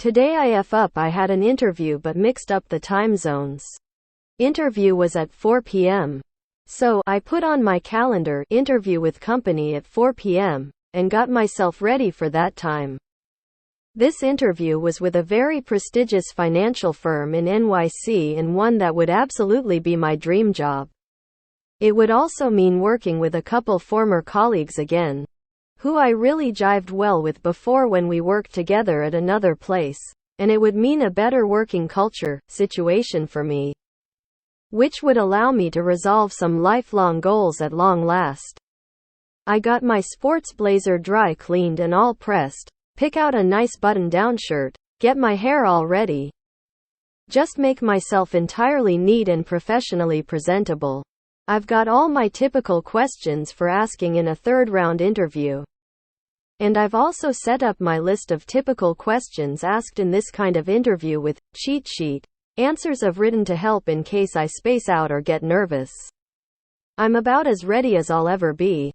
Today I had an interview but mixed up the time zones. Interview was at 4 p.m. So, I put on my calendar, interview with company at 4 p.m., and got myself ready for that time. This interview was with a very prestigious financial firm in NYC and one that would absolutely be my dream job. It would also mean working with a couple former colleagues again, who I really jived well with before when we worked together at another place, and it would mean a better working culture situation for me, which would allow me to resolve some lifelong goals at long last. I got my sports blazer dry cleaned and all pressed, pick out a nice button-down shirt, get my hair all ready. Just make myself entirely neat and professionally presentable. I've got all my typical questions for asking in a third-round interview. And I've also set up my list of typical questions asked in this kind of interview with cheat sheet answers I've written to help in case I space out or get nervous. I'm about as ready as I'll ever be.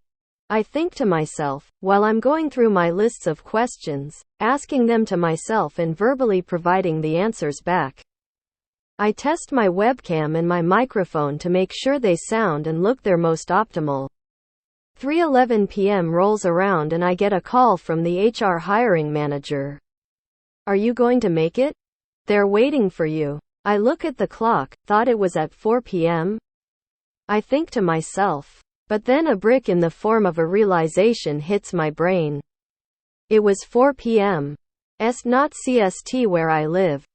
I think to myself, while I'm going through my lists of questions, asking them to myself and verbally providing the answers back. I test my webcam and my microphone to make sure they sound and look their most optimal. 3:11 p.m. rolls around and I get a call from the HR hiring manager. Are you going to make it? They're waiting for you. I look at the clock, thought it was at 4 p.m. I think to myself. But then a brick in the form of a realization hits my brain. It was 4 p.m. Not CST where I live.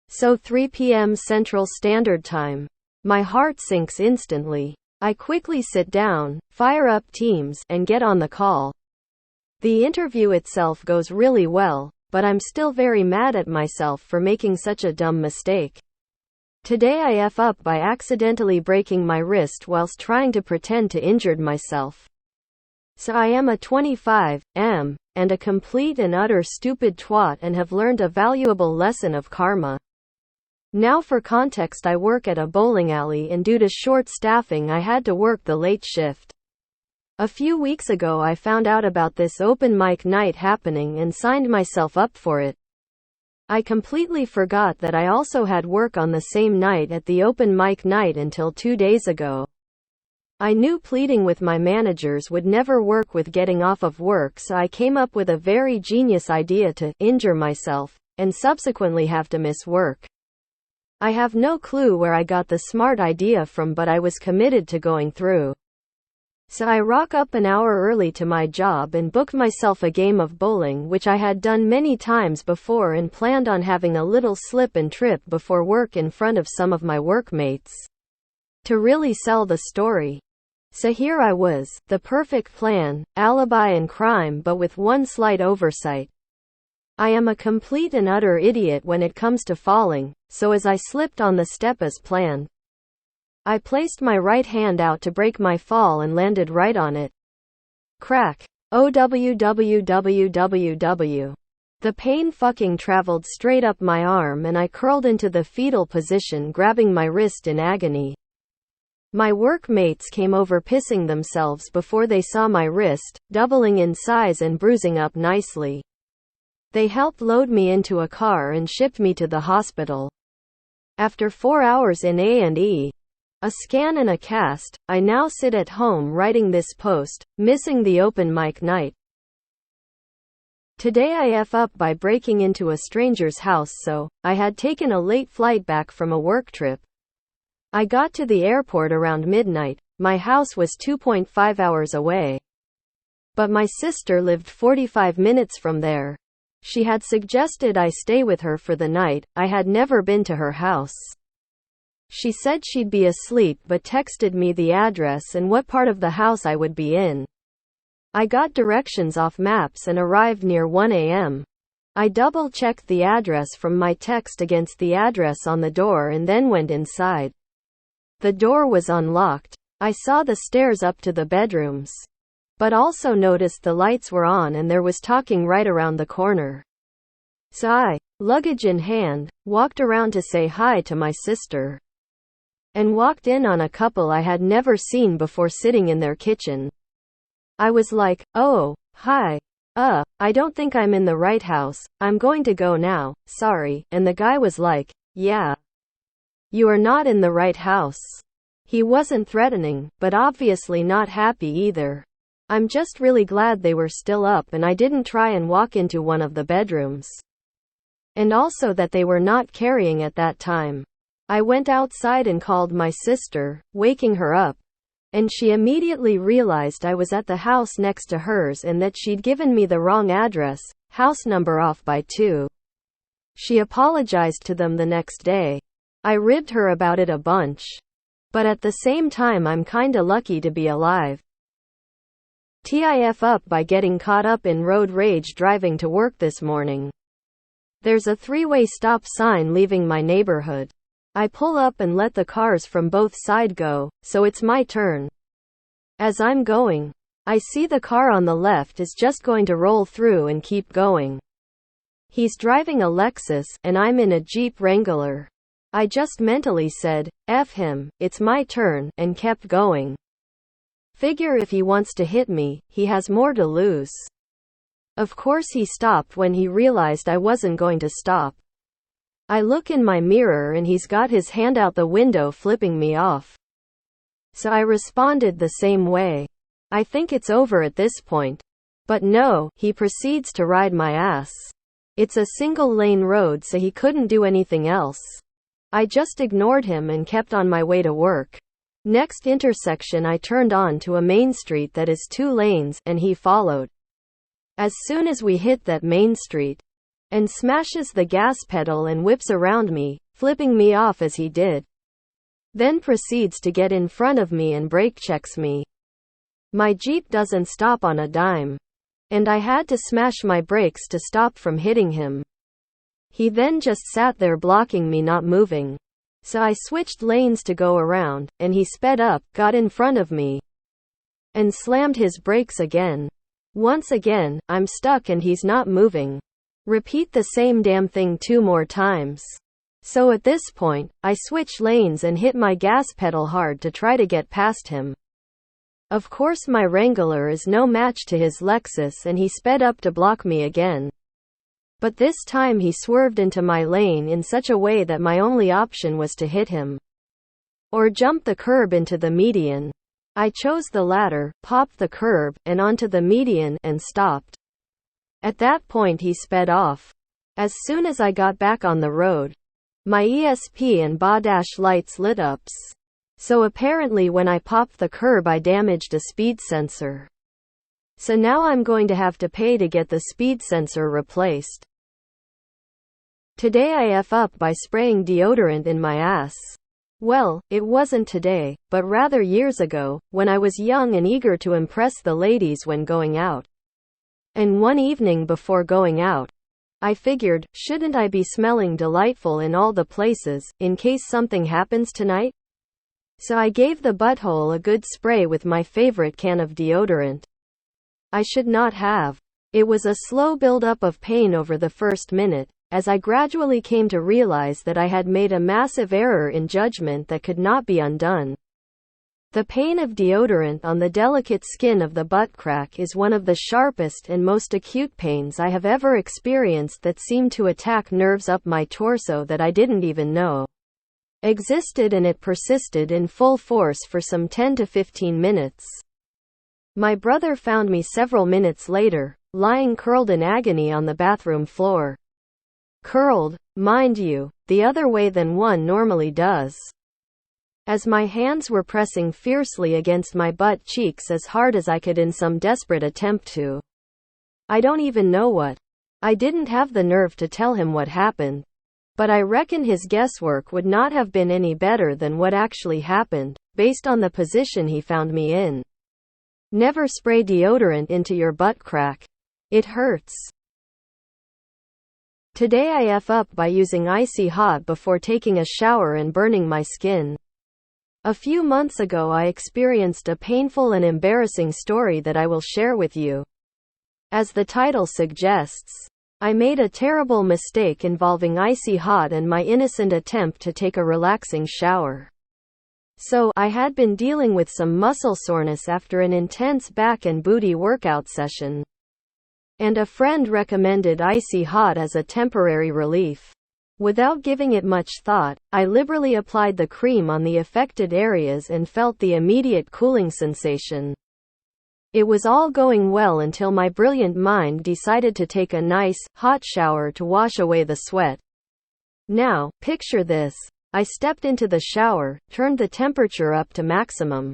So 3 p.m. Central Standard Time. My heart sinks instantly. I quickly sit down, fire up Teams, and get on the call. The interview itself goes really well, but I'm still very mad at myself for making such a dumb mistake. Today I F up by accidentally breaking my wrist whilst trying to pretend to injured myself. So I am a 25-am, and a complete and utter stupid twat and have learned a valuable lesson of karma. Now for context, I work at a bowling alley and due to short staffing I had to work the late shift. A few weeks ago I found out about this open mic night happening and signed myself up for it. I completely forgot that I also had work on the same night at the open mic night until 2 days ago. I knew pleading with my managers would never work with getting off of work, so I came up with a very genius idea to injure myself, and subsequently have to miss work. I have no clue where I got the smart idea from, but I was committed to going through. So I rock up an hour early to my job and book myself a game of bowling, which I had done many times before and planned on having a little slip and trip before work in front of some of my workmates to really sell the story. So here I was, the perfect plan, alibi and crime, but with one slight oversight. I am a complete and utter idiot when it comes to falling, so as I slipped on the step as planned, I placed my right hand out to break my fall and landed right on it. Crack. OWWWWW. The pain fucking traveled straight up my arm and I curled into the fetal position, grabbing my wrist in agony. My workmates came over pissing themselves before they saw my wrist, doubling in size and bruising up nicely. They helped load me into a car and shipped me to the hospital. After 4 hours in A&E, a scan and a cast, I now sit at home writing this post, missing the open mic night. Today I F up by breaking into a stranger's house, so I had taken a late flight back from a work trip. I got to the airport around midnight. My house was 2.5 hours away. But my sister lived 45 minutes from there. She had suggested I stay with her for the night. I had never been to her house. She said she'd be asleep but texted me the address and what part of the house I would be in. I got directions off maps and arrived near 1 a.m. I double-checked the address from my text against the address on the door and then went inside. The door was unlocked. I saw the stairs up to the bedrooms, but also noticed the lights were on and there was talking right around the corner. So I, luggage in hand, walked around to say hi to my sister. And walked in on a couple I had never seen before sitting in their kitchen. I was like, oh, hi. I don't think I'm in the right house. I'm going to go now. Sorry." And the guy was like, "Yeah. You are not in the right house." He wasn't threatening, but obviously not happy either. I'm just really glad they were still up and I didn't try and walk into one of the bedrooms. And also that they were not carrying at that time. I went outside and called my sister, waking her up. And she immediately realized I was at the house next to hers and that she'd given me the wrong address, house number off by 2. She apologized to them the next day. I ribbed her about it a bunch. But at the same time I'm kinda lucky to be alive. TIF up by getting caught up in road rage driving to work this morning. There's a 3-way stop sign leaving my neighborhood. I pull up and let the cars from both sides go, so it's my turn. As I'm going, I see the car on the left is just going to roll through and keep going. He's driving a Lexus, and I'm in a Jeep Wrangler. I just mentally said, "F him, it's my turn," and kept going. Figure if he wants to hit me, he has more to lose. Of course he stopped when he realized I wasn't going to stop. I look in my mirror and he's got his hand out the window flipping me off. So I responded the same way. I think it's over at this point. But no, he proceeds to ride my ass. It's a single-lane road so he couldn't do anything else. I just ignored him and kept on my way to work. Next intersection I turned on to a main street that is 2 lanes, and he followed. As soon as we hit that main street, and smashes the gas pedal and whips around me, flipping me off as he did. Then proceeds to get in front of me and brake checks me. My Jeep doesn't stop on a dime. And I had to smash my brakes to stop from hitting him. He then just sat there blocking me, not moving. So I switched lanes to go around, and he sped up, got in front of me, and slammed his brakes again. Once again, I'm stuck and he's not moving. Repeat the same damn thing 2 more times. So at this point, I switch lanes and hit my gas pedal hard to try to get past him. Of course my Wrangler is no match to his Lexus and he sped up to block me again. But this time he swerved into my lane in such a way that my only option was to hit him. Or jump the curb into the median. I chose the latter, popped the curb, and onto the median, and stopped. At that point he sped off. As soon as I got back on the road, my ESP and BA lights lit up. So apparently when I popped the curb I damaged a speed sensor. So now I'm going to have to pay to get the speed sensor replaced. Today I F up by spraying deodorant in my ass. Well, it wasn't today, but rather years ago, when I was young and eager to impress the ladies when going out. And one evening before going out, I figured, shouldn't I be smelling delightful in all the places, in case something happens tonight? So I gave the butthole a good spray with my favorite can of deodorant. I should not have. It was a slow build-up of pain over the first minute, as I gradually came to realize that I had made a massive error in judgment that could not be undone. The pain of deodorant on the delicate skin of the butt crack is one of the sharpest and most acute pains I have ever experienced that seemed to attack nerves up my torso that I didn't even know existed, and it persisted in full force for some 10 to 15 minutes. My brother found me several minutes later, lying curled in agony on the bathroom floor. Curled, mind you, the other way than one normally does. As my hands were pressing fiercely against my butt cheeks as hard as I could in some desperate attempt to. I don't even know what. I didn't have the nerve to tell him what happened. But I reckon his guesswork would not have been any better than what actually happened, based on the position he found me in. Never spray deodorant into your butt crack. It hurts. Today I F up by using icy hot before taking a shower and burning my skin. A few months ago I experienced a painful and embarrassing story that I will share with you. As the title suggests, I made a terrible mistake involving icy hot and my innocent attempt to take a relaxing shower. So, I had been dealing with some muscle soreness after an intense back and booty workout session. and a friend recommended icy hot as a temporary relief. Without giving it much thought, I liberally applied the cream on the affected areas and felt the immediate cooling sensation. It was all going well until my brilliant mind decided to take a nice, hot shower to wash away the sweat. Now, picture this. I stepped into the shower, turned the temperature up to maximum,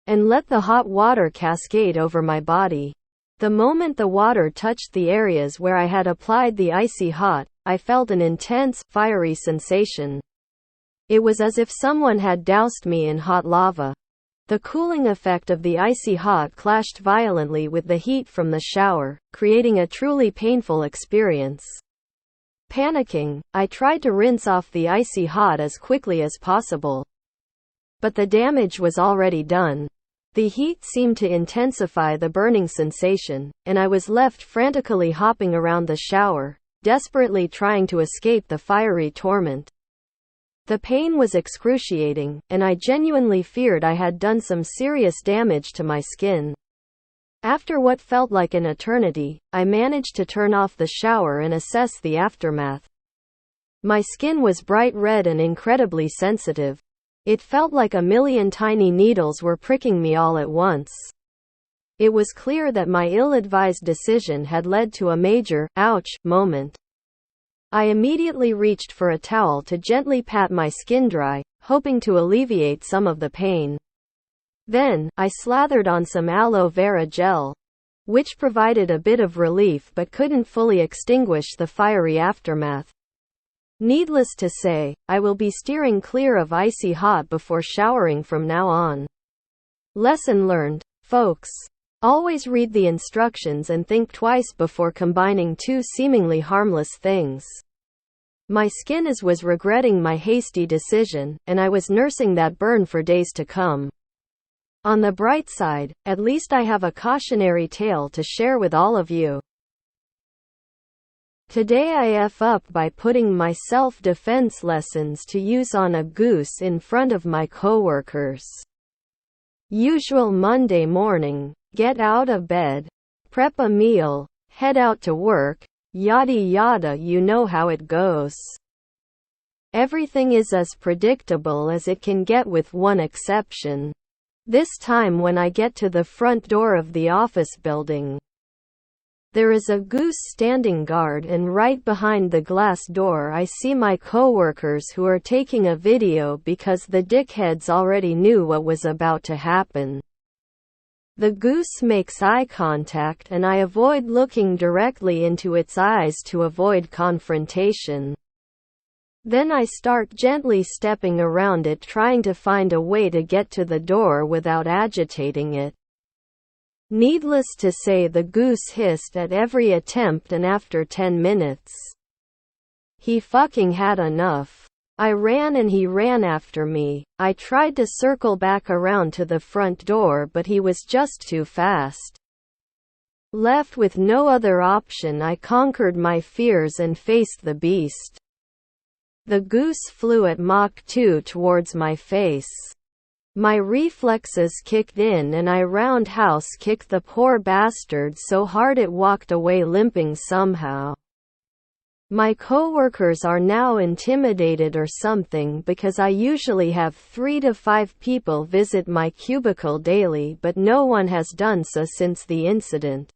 and let the hot water cascade over my body. The moment the water touched the areas where I had applied the icy hot, I felt an intense, fiery sensation. It was as if someone had doused me in hot lava. The cooling effect of the icy hot clashed violently with the heat from the shower, creating a truly painful experience. Panicking, I tried to rinse off the icy hot as quickly as possible. But the damage was already done. The heat seemed to intensify the burning sensation, and I was left frantically hopping around the shower, desperately trying to escape the fiery torment. The pain was excruciating, and I genuinely feared I had done some serious damage to my skin. After what felt like an eternity, I managed to turn off the shower and assess the aftermath. My skin was bright red and incredibly sensitive. It felt like a million tiny needles were pricking me all at once. It was clear that my ill-advised decision had led to a major, ouch, moment. I immediately reached for a towel to gently pat my skin dry, hoping to alleviate some of the pain. Then, I slathered on some aloe vera gel, which provided a bit of relief but couldn't fully extinguish the fiery aftermath. Needless to say, I will be steering clear of icy hot before showering from now on. Lesson learned, folks. Always read the instructions and think twice before combining two seemingly harmless things. My skin was regretting my hasty decision, and I was nursing that burn for days to come. On the bright side, at least I have a cautionary tale to share with all of you. Today I F up by putting my self-defense lessons to use on a goose in front of my coworkers. Usual Monday morning, get out of bed, prep a meal, head out to work, yada yada, you know how it goes. Everything is as predictable as it can get with one exception. This time when I get to the front door of the office building, there is a goose standing guard, and right behind the glass door I see my coworkers who are taking a video because the dickheads already knew what was about to happen. The goose makes eye contact and I avoid looking directly into its eyes to avoid confrontation. Then I start gently stepping around it, trying to find a way to get to the door without agitating it. Needless to say, the goose hissed at every attempt, and after 10 minutes, he fucking had enough. I ran and he ran after me. I tried to circle back around to the front door, but he was just too fast. Left with no other option, I conquered my fears and faced the beast. The goose flew at Mach 2 towards my face. My reflexes kicked in and I roundhouse kicked the poor bastard so hard it walked away limping somehow. My coworkers are now intimidated or something because I usually have 3 to 5 people visit my cubicle daily, but no one has done so since the incident.